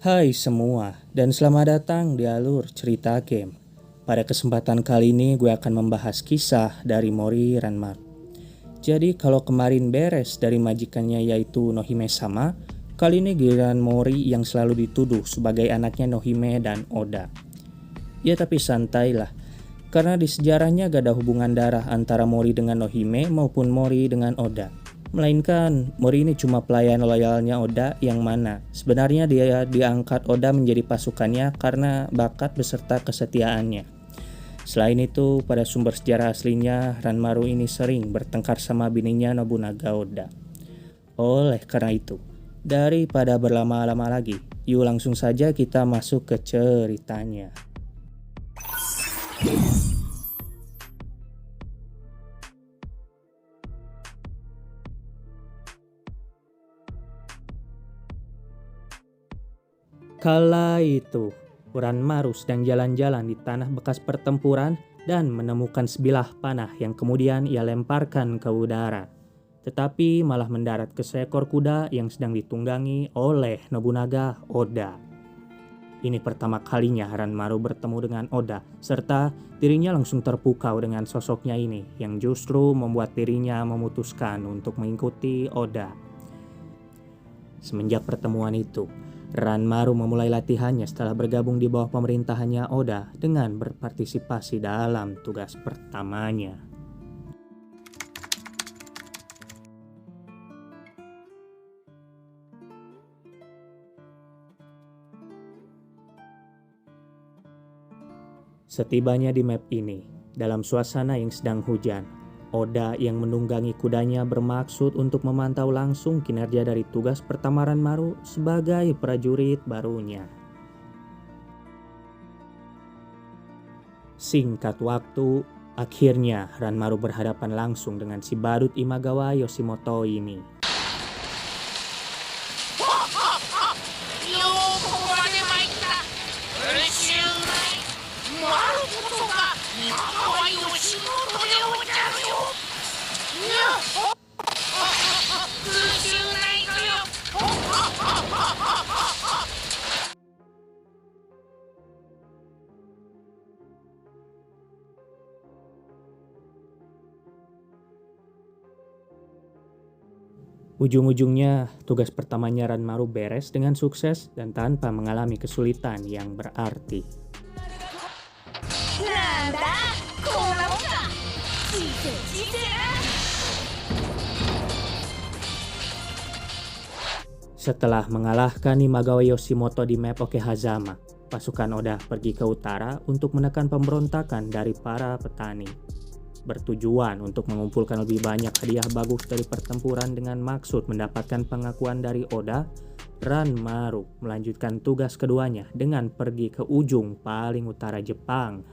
Hai semua, dan selamat datang di Alur Cerita Game. Pada kesempatan kali ini gue akan membahas kisah dari Mori Ranmaru. Jadi kalau kemarin beres dari majikannya yaitu Nohime sama, kali ini giliran Mori yang selalu dituduh sebagai anaknya Nohime dan Oda. Ya tapi santailah, karena di sejarahnya gak ada hubungan darah antara Mori dengan Nohime maupun Mori dengan Oda. Melainkan Mori ini cuma pelayan loyalnya Oda yang mana sebenarnya dia diangkat Oda menjadi pasukannya karena bakat beserta kesetiaannya. Selain itu, pada sumber sejarah aslinya, Ranmaru ini sering bertengkar sama bininya Nobunaga Oda. Oleh karena itu, daripada berlama-lama lagi, yuk langsung saja kita masuk ke ceritanya. Kala itu, Ranmaru sedang jalan-jalan di tanah bekas pertempuran dan menemukan sebilah panah yang kemudian ia lemparkan ke udara. Tetapi malah mendarat ke seekor kuda yang sedang ditunggangi oleh Nobunaga Oda. Ini pertama kalinya Ranmaru bertemu dengan Oda, serta dirinya langsung terpukau dengan sosoknya ini yang justru membuat dirinya memutuskan untuk mengikuti Oda. Semenjak pertemuan itu, Ranmaru memulai latihannya setelah bergabung di bawah pemerintahannya Oda dengan berpartisipasi dalam tugas pertamanya. Setibanya di map ini, dalam suasana yang sedang hujan, Oda yang menunggangi kudanya bermaksud untuk memantau langsung kinerja dari tugas pertama Ranmaru sebagai prajurit barunya. Singkat waktu, akhirnya Ranmaru berhadapan langsung dengan si badut Imagawa Yoshimoto ini. Ujung-ujungnya, tugas pertamanya Ranmaru beres dengan sukses dan tanpa mengalami kesulitan yang berarti. Setelah mengalahkan Imagawa Yoshimoto di map Okehazama, pasukan Oda pergi ke utara untuk menekan pemberontakan dari para petani. Bertujuan untuk mengumpulkan lebih banyak hadiah bagus dari pertempuran dengan maksud mendapatkan pengakuan dari Oda, Ranmaru melanjutkan tugas keduanya dengan pergi ke ujung paling utara Jepang.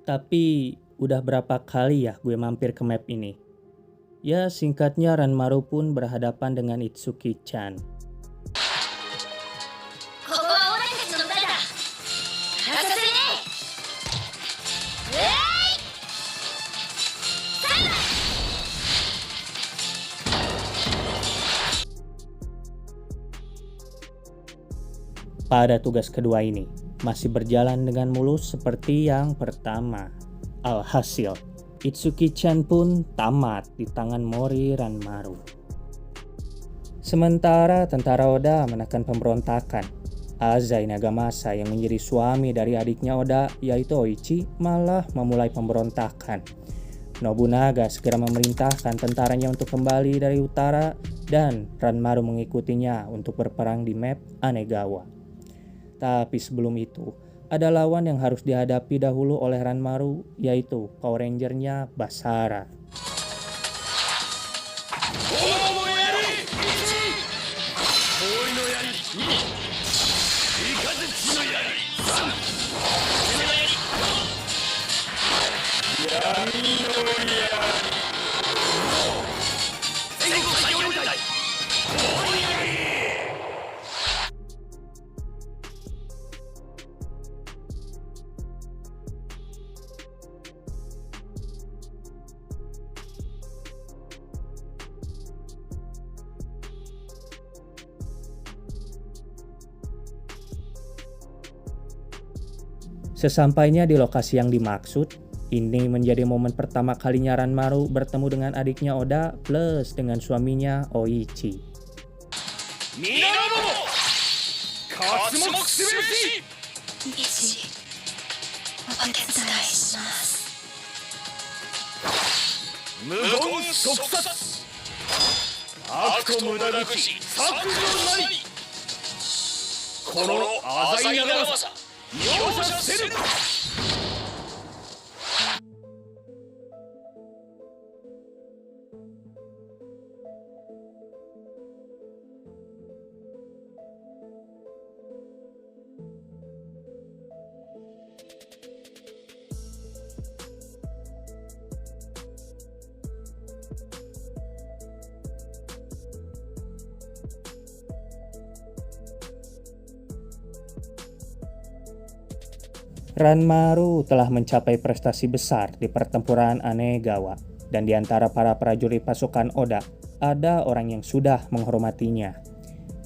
Tapi udah berapa kali ya gue mampir ke map ini? Ya singkatnya Ranmaru pun berhadapan dengan Itsuki-chan. Pada tugas kedua ini, masih berjalan dengan mulus seperti yang pertama. Alhasil, Itsuki-chan pun tamat di tangan Mori Ranmaru. Sementara tentara Oda menekan pemberontakan, Azai Nagamasa yang menjadi suami dari adiknya Oda yaitu Oichi malah memulai pemberontakan. Nobunaga segera memerintahkan tentaranya untuk kembali dari utara dan Ranmaru mengikutinya untuk berperang di map Anegawa. Tapi sebelum itu, ada lawan yang harus dihadapi dahulu oleh Ranmaru, yaitu Power Ranger-nya Basara. Sesampainya di lokasi yang dimaksud, ini menjadi momen pertama kalinya Ranmaru bertemu dengan adiknya Oda plus dengan suaminya Oichi. Ranmaru telah mencapai prestasi besar di pertempuran Anegawa, dan di antara para prajurit pasukan Oda, ada orang yang sudah menghormatinya.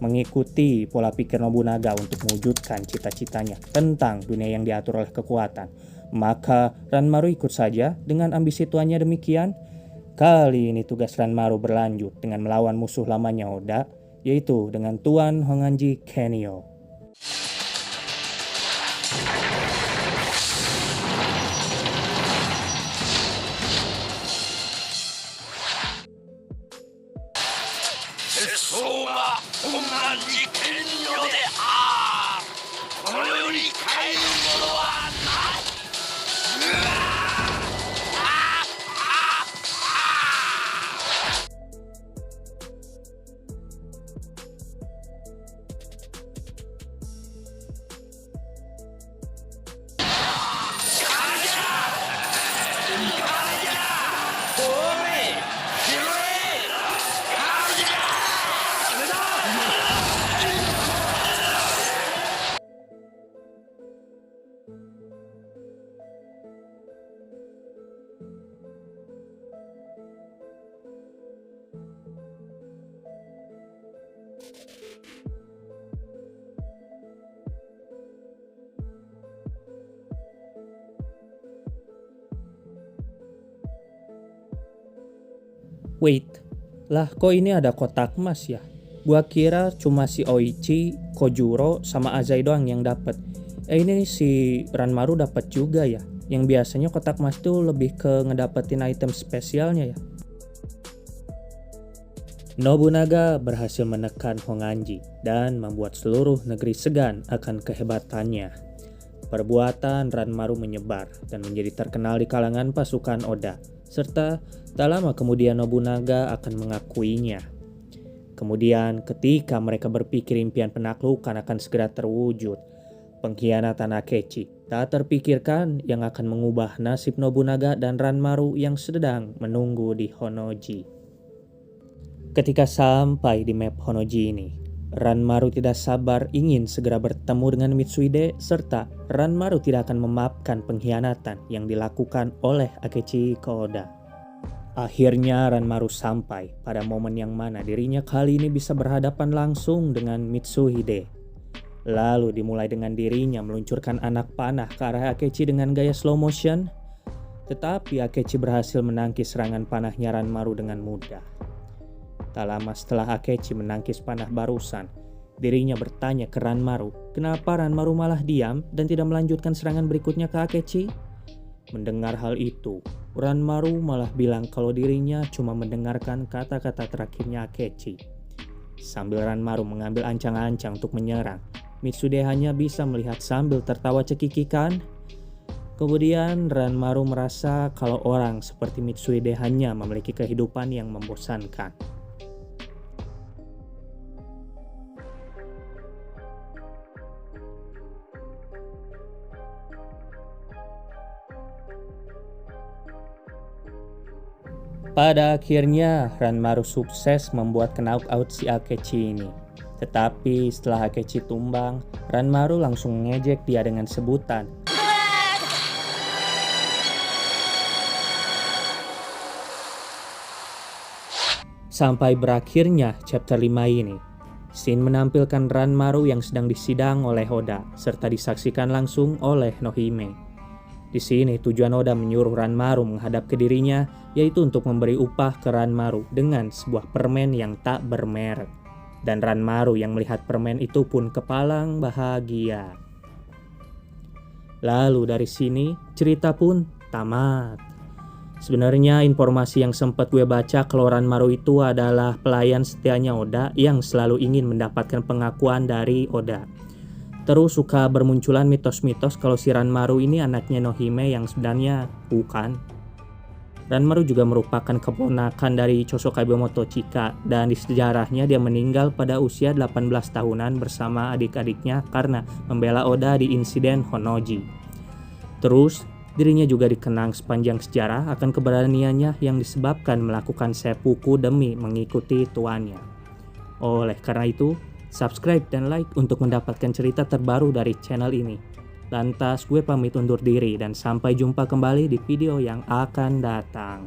Mengikuti pola pikir Nobunaga untuk mewujudkan cita-citanya tentang dunia yang diatur oleh kekuatan, maka Ranmaru ikut saja dengan ambisi tuannya demikian. Kali ini tugas Ranmaru berlanjut dengan melawan musuh lamanya Oda, yaitu dengan Tuan Honganji Kenio. Wait, lah kok ini ada kotak emas ya? Gua kira cuma si Oichi, Kojuro, sama Azai doang yang dapat. Ini si Ranmaru dapat juga ya? Yang biasanya kotak emas tuh lebih ke ngedapetin item spesialnya ya. Nobunaga berhasil menekan Honganji dan membuat seluruh negeri segan akan kehebatannya. Perbuatan Ranmaru menyebar dan menjadi terkenal di kalangan pasukan Oda, serta tak lama kemudian Nobunaga akan mengakuinya. Kemudian ketika mereka berpikir impian penaklukan akan segera terwujud, pengkhianatan Akechi tak terpikirkan yang akan mengubah nasib Nobunaga dan Ranmaru yang sedang menunggu di Honnoji. Ketika sampai di map Honnoji ini, Ranmaru tidak sabar ingin segera bertemu dengan Mitsuhide, serta Ranmaru tidak akan memaafkan pengkhianatan yang dilakukan oleh Akechi ke Oda. Akhirnya Ranmaru sampai pada momen yang mana dirinya kali ini bisa berhadapan langsung dengan Mitsuhide. Lalu dimulai dengan dirinya meluncurkan anak panah ke arah Akechi dengan gaya slow motion. Tetapi Akechi berhasil menangkis serangan panahnya Ranmaru dengan mudah. Tak lama setelah Akechi menangkis panah barusan, dirinya bertanya ke Ranmaru, kenapa Ranmaru malah diam dan tidak melanjutkan serangan berikutnya ke Akechi? Mendengar hal itu, Ranmaru malah bilang kalau dirinya cuma mendengarkan kata-kata terakhirnya Akechi. Sambil Ranmaru mengambil ancang-ancang untuk menyerang, Mitsuhide hanya bisa melihat sambil tertawa cekikikan. Kemudian Ranmaru merasa kalau orang seperti Mitsuhide hanya memiliki kehidupan yang membosankan. Pada akhirnya, Ranmaru sukses membuat knockout si Akechi ini. Tetapi setelah Akechi tumbang, Ranmaru langsung ngejek dia dengan sebutan. Sampai berakhirnya chapter 5 ini. Scene menampilkan Ranmaru yang sedang disidang oleh Oda, serta disaksikan langsung oleh Nohime. Di sini tujuan Oda menyuruh Ranmaru menghadap ke dirinya, yaitu untuk memberi upah ke Ranmaru dengan sebuah permen yang tak bermerek. Dan Ranmaru yang melihat permen itu pun kepalang bahagia. Lalu dari sini cerita pun tamat. Sebenarnya informasi yang sempat gue baca kalau Ranmaru itu adalah pelayan setianya Oda yang selalu ingin mendapatkan pengakuan dari Oda. Terus suka bermunculan mitos-mitos kalau si Ranmaru ini anaknya Nohime yang sebenarnya bukan. Ranmaru juga merupakan keponakan dari Chosokabe Motochika dan di sejarahnya dia meninggal pada usia 18 tahunan bersama adik-adiknya karena membela Oda di insiden Honnoji. Terus dirinya juga dikenang sepanjang sejarah akan keberaniannya yang disebabkan melakukan seppuku demi mengikuti tuannya. Oleh karena itu, subscribe dan like untuk mendapatkan cerita terbaru dari channel ini. Lantas gue pamit undur diri dan sampai jumpa kembali di video yang akan datang.